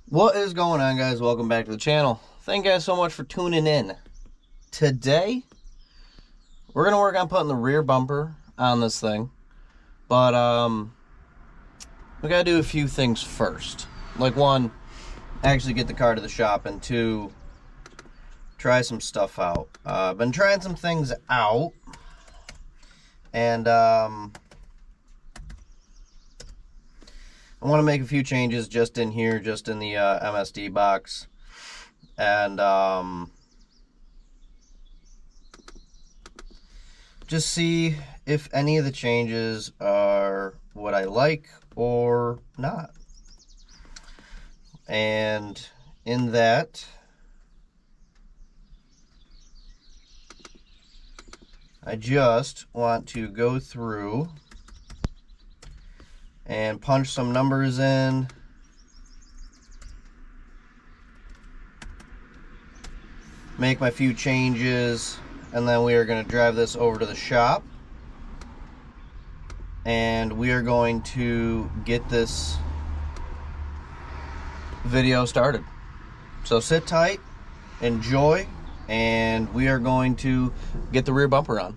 What is going on, guys? Welcome back to the channel. Thank you guys so much for tuning in. Today, we're going to work on putting the rear bumper on this thing. But, we got to do a few things first. Like, one, actually get the car to the shop, and two, try some stuff out. I've been trying some things out, and, I want to make a few changes just in here, just in the MSD box. And, just see if any of the changes are what I like or not. And in that, I just want to go through and punch some numbers in. Make my few changes, and then we are going to drive this over to the shop. And we are going to get this video started. So sit tight, enjoy, and we are going to get the rear bumper on.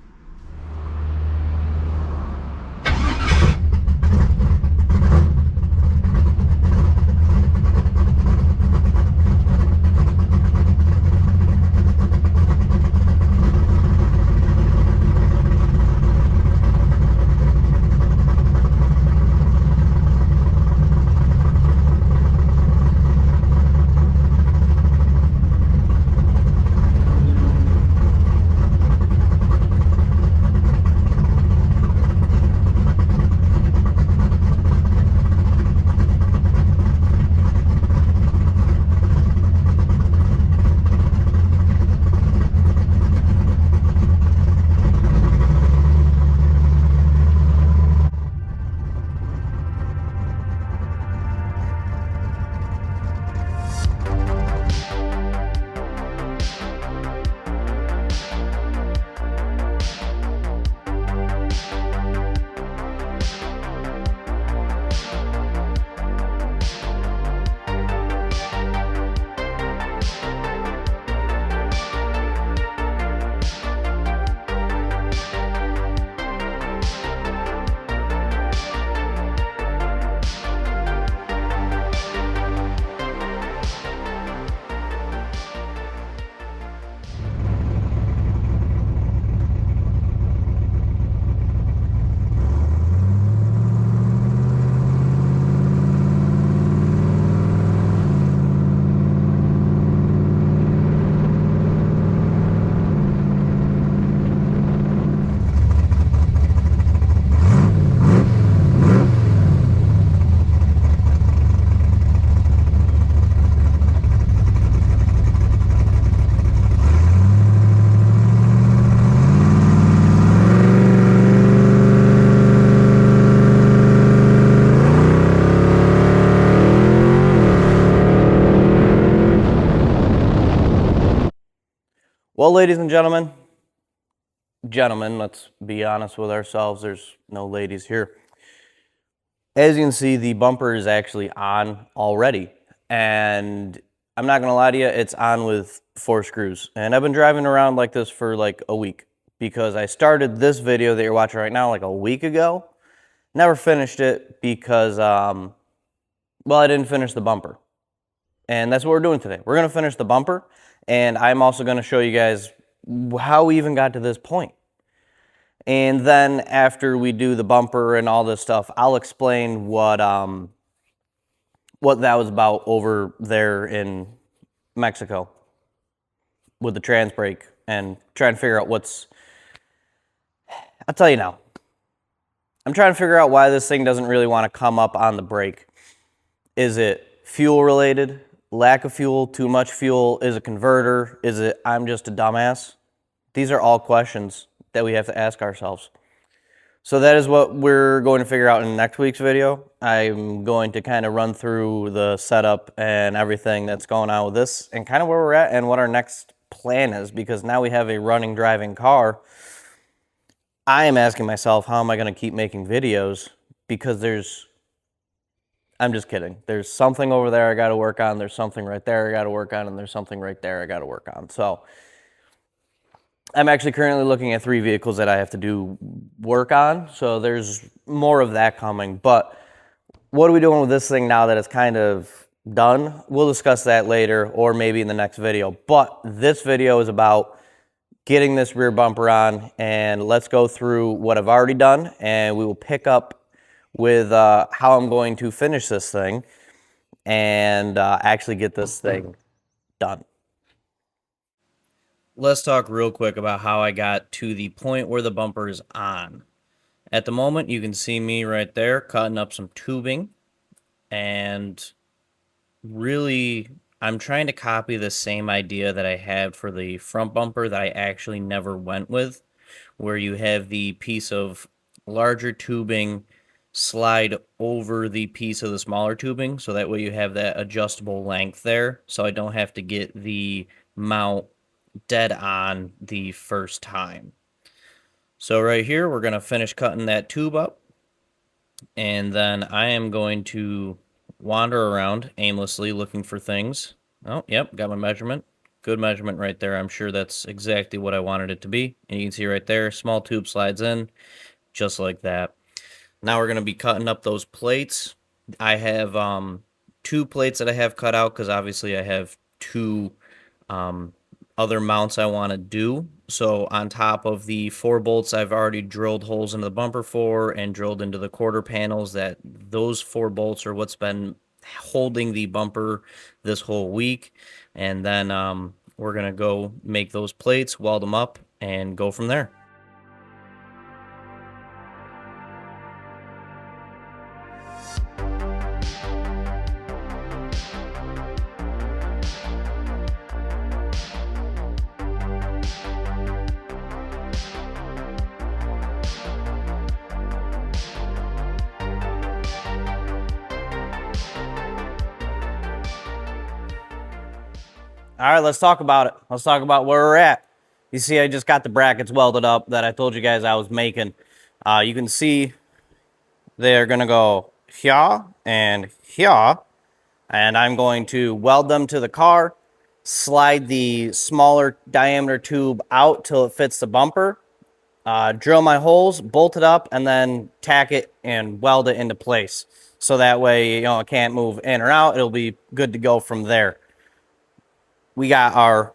Well, ladies and gentlemen, let's be honest with ourselves. There's no ladies here. As you can see, the bumper is actually on already. And I'm not going to lie to you, it's on with 4 screws. And I've been driving around like this for like a week because I started this video that you're watching right now like a week ago. Never finished it because, well, I didn't finish the bumper. And that's what we're doing today. We're going to finish the bumper. And I'm also going to show you guys how we even got to this point. And then after we do the bumper and all this stuff, I'll explain what that was about over there in Mexico with the trans brake and trying to figure out I'll tell you now. I'm trying to figure out why this thing doesn't really want to come up on the brake. Is it fuel related? Lack of fuel, too much fuel, is a converter, is it I'm just a dumbass? These are all questions that we have to ask ourselves. So that is what we're going to figure out in next week's video. I'm going to kind of run through the setup and everything that's going on with this and kind of where we're at and what our next plan is, because now we have a running, driving car. I am asking myself, how am I going to keep making videos? Because I'm just kidding. There's something over there I got to work on. There's something right there I got to work on. And there's something right there I got to work on. So I'm actually currently looking at 3 vehicles that I have to do work on. So there's more of that coming. But what are we doing with this thing now that it's kind of done? We'll discuss that later or maybe in the next video. But this video is about getting this rear bumper on, and let's go through what I've already done, and we will pick up with how I'm going to finish this thing and actually get this thing done. Let's talk real quick about how I got to the point where the bumper is on. At the moment, you can see me right there cutting up some tubing, and really, I'm trying to copy the same idea that I had for the front bumper that I actually never went with, where you have the piece of larger tubing slide over the piece of the smaller tubing, so that way you have that adjustable length there, so I don't have to get the mount dead on the first time. So right here, we're going to finish cutting that tube up, and then I am going to wander around aimlessly looking for things. Oh, yep, got my measurement. Good measurement right there. I'm sure that's exactly what I wanted it to be. And you can see right there, small tube slides in, just like that. Now we're going to be cutting up those plates. I have 2 plates that I have cut out because obviously I have 2 other mounts I want to do. So on top of the 4 bolts I've already drilled holes into the bumper for and drilled into the quarter panels, that those 4 bolts are what's been holding the bumper this whole week. And then we're going to go make those plates, weld them up, and go from there. All right, let's talk about it. Let's talk about where we're at. You see, I just got the brackets welded up that I told you guys I was making. You can see they're going to go here and here, and I'm going to weld them to the car, slide the smaller diameter tube out till it fits the bumper, drill my holes, bolt it up, and then tack it and weld it into place. So that way, you know, it can't move in or out. It'll be good to go from there. We got our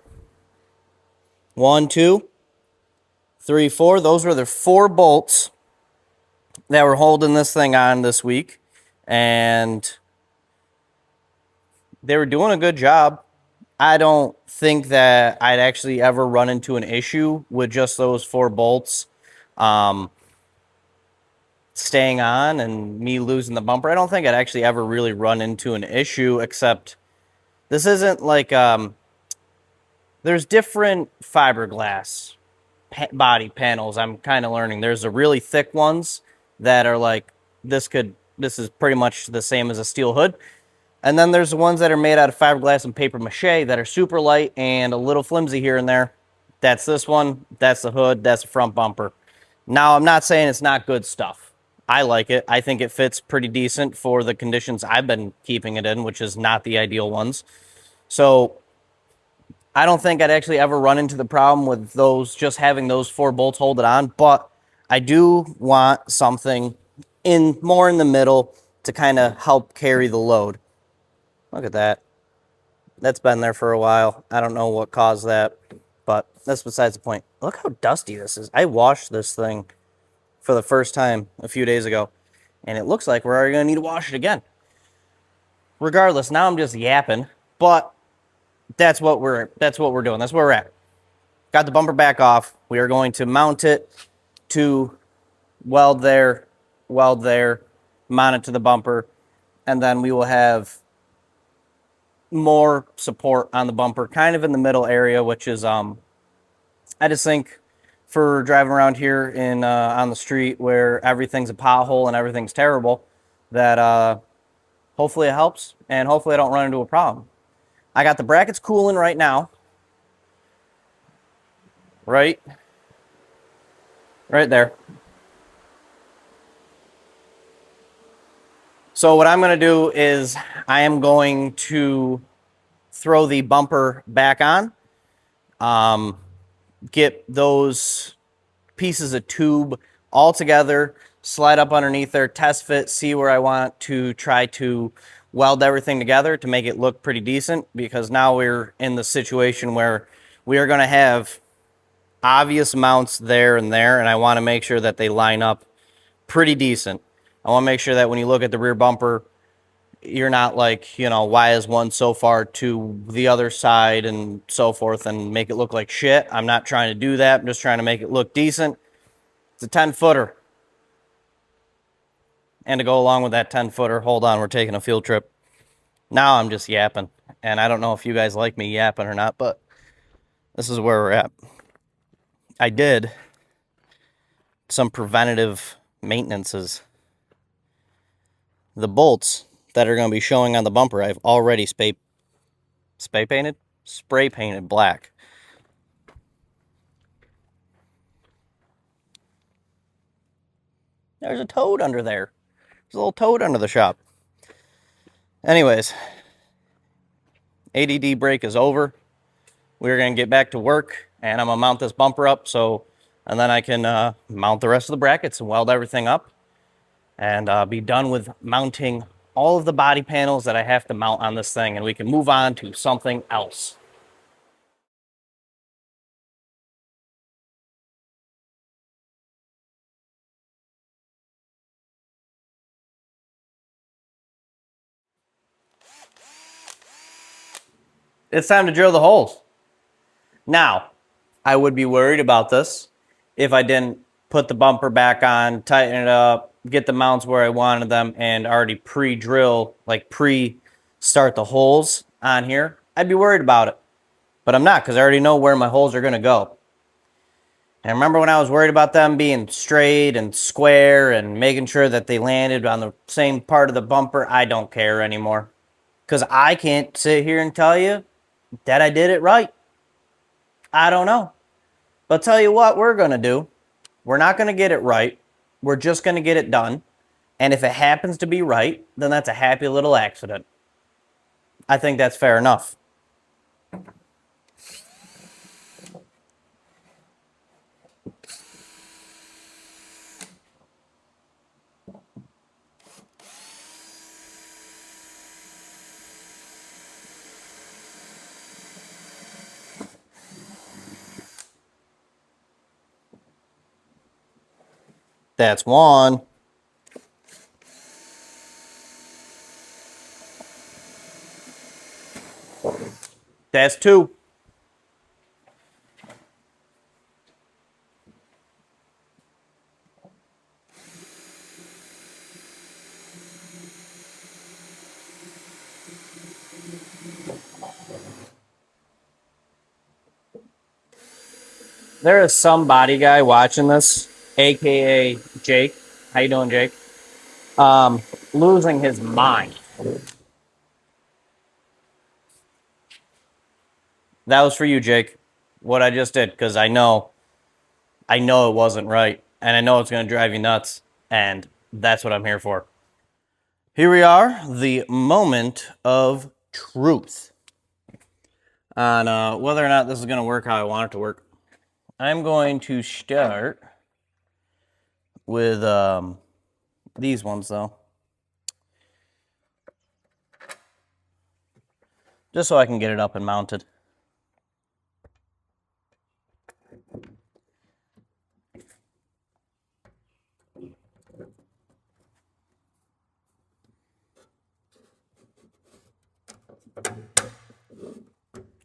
1, 2, 3, 4. Those were the 4 bolts that were holding this thing on this week. And they were doing a good job. I don't think that I'd actually ever run into an issue with just those 4 bolts staying on and me losing the bumper. I don't think I'd actually ever really run into an issue, except this isn't like... there's different fiberglass body panels. I'm kind of learning. There's the really thick ones that are like, this is pretty much the same as a steel hood. And then there's the ones that are made out of fiberglass and paper mache that are super light and a little flimsy here and there. That's this one. That's the hood. That's the front bumper. Now, I'm not saying it's not good stuff. I like it. I think it fits pretty decent for the conditions I've been keeping it in, which is not the ideal ones. So I don't think I'd actually ever run into the problem with those, just having those 4 bolts hold it on, but I do want something more in the middle to kind of help carry the load. Look at that. That's been there for a while. I don't know what caused that, but that's besides the point. Look how dusty this is. I washed this thing for the first time a few days ago, and it looks like we're already going to need to wash it again. Regardless, now I'm just yapping, but that's what we're doing. That's where we're at. Got the bumper back off. We are going to mount it to weld there, mount it to the bumper, and then we will have more support on the bumper, kind of in the middle area, which is I just think for driving around here in on the street where everything's a pothole and everything's terrible, that hopefully it helps, and hopefully I don't run into a problem. I got the brackets cooling right now. Right there. So what I'm going to do is I am going to throw the bumper back on, get those pieces of tube all together, slide up underneath there, test fit, see where I want to try to weld everything together to make it look pretty decent, because now we're in the situation where we are going to have obvious mounts there and there, and I want to make sure that they line up pretty decent. I want to make sure that when you look at the rear bumper, you're not like, you know, why is one so far to the other side and so forth and make it look like shit. I'm not trying to do that. I'm just trying to make it look decent. It's a 10-footer. And to go along with that 10-footer, hold on, we're taking a field trip. Now I'm just yapping. And I don't know if you guys like me yapping or not, but this is where we're at. I did some preventative maintenances. The bolts that are going to be showing on the bumper, I've already spray painted black. There's a toad under there. There's a little toad under the shop. Anyways, ADD break is over. We're going to get back to work, and I'm going to mount this bumper up, and then I can mount the rest of the brackets and weld everything up, and be done with mounting all of the body panels that I have to mount on this thing, and we can move on to something else. It's time to drill the holes. Now, I would be worried about this if I didn't put the bumper back on, tighten it up, get the mounts where I wanted them, and already pre-drill, like pre-start the holes on here. I'd be worried about it. But I'm not, because I already know where my holes are going to go. And remember when I was worried about them being straight and square and making sure that they landed on the same part of the bumper? I don't care anymore. Because I can't sit here and tell you that I did it right. I don't know. But tell you what we're going to do. We're not going to get it right. We're just going to get it done. And if it happens to be right, then that's a happy little accident. I think that's fair enough. That's one. That's two. There is some body guy watching this, aka Jake. How you doing, Jake? Losing his mind. That was for you, Jake. What I just did, because I know it wasn't right, and I know it's going to drive you nuts, and that's what I'm here for. Here we are, the moment of truth on whether or not this is going to work how I want it to work. I'm going to start with these ones, though, just so I can get it up and mounted.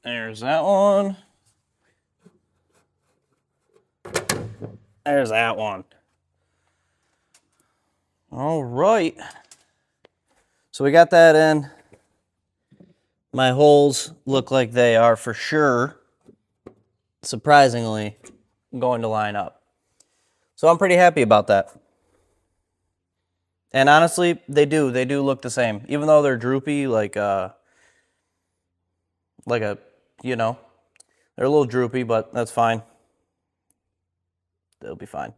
There's that one. There's that one. All right. So we got that in. My holes look like they are for sure, surprisingly, going to line up. So I'm pretty happy about that. And honestly, they do look the same. Even though they're droopy, like a, you know, they're a little droopy, but that's fine. They'll be fine.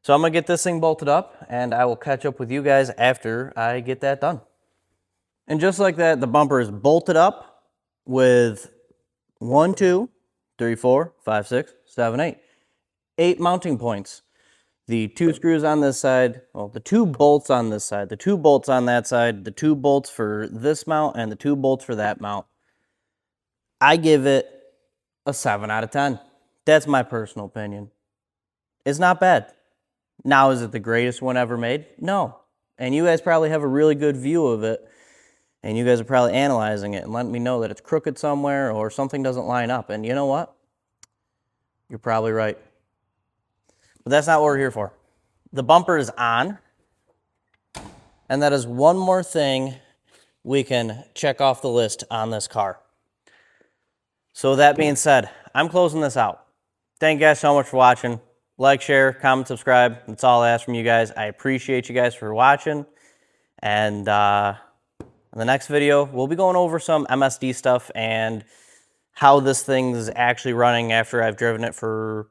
So I'm gonna get this thing bolted up and I will catch up with you guys after I get that done. And just like that, the bumper is bolted up with 1, 2, 3, 4, 5, 6, 7, 8. 8 mounting points. The 2 screws on this side, well, the 2 bolts on this side, the 2 bolts on that side, the 2 bolts for this mount, and the 2 bolts for that mount. I give it a 7 out of 10. That's my personal opinion. It's not bad. Now, is it the greatest one ever made? No. And you guys probably have a really good view of it, and you guys are probably analyzing it and letting me know that it's crooked somewhere or something doesn't line up. And you know what? You're probably right. But that's not what we're here for. The bumper is on, and that is one more thing we can check off the list on this car. So that being said, I'm closing this out. Thank you guys so much for watching. Like, share, comment, subscribe. That's all I ask from you guys. I appreciate you guys for watching. And in the next video, we'll be going over some MSD stuff and how this thing is actually running after I've driven it for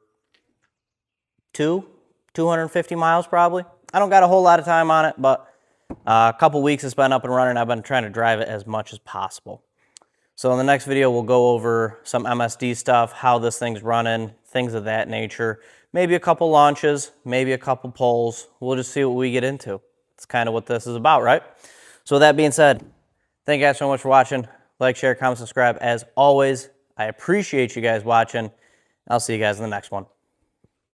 250 miles probably. I don't got a whole lot of time on it, but a couple weeks it's been up and running. I've been trying to drive it as much as possible. So in the next video, we'll go over some MSD stuff, how this thing's running, things of that nature. Maybe a couple launches, maybe a couple pulls. We'll just see what we get into. It's kind of what this is about, right? So with that being said, thank you guys so much for watching. Like, share, comment, subscribe. As always, I appreciate you guys watching. I'll see you guys in the next one.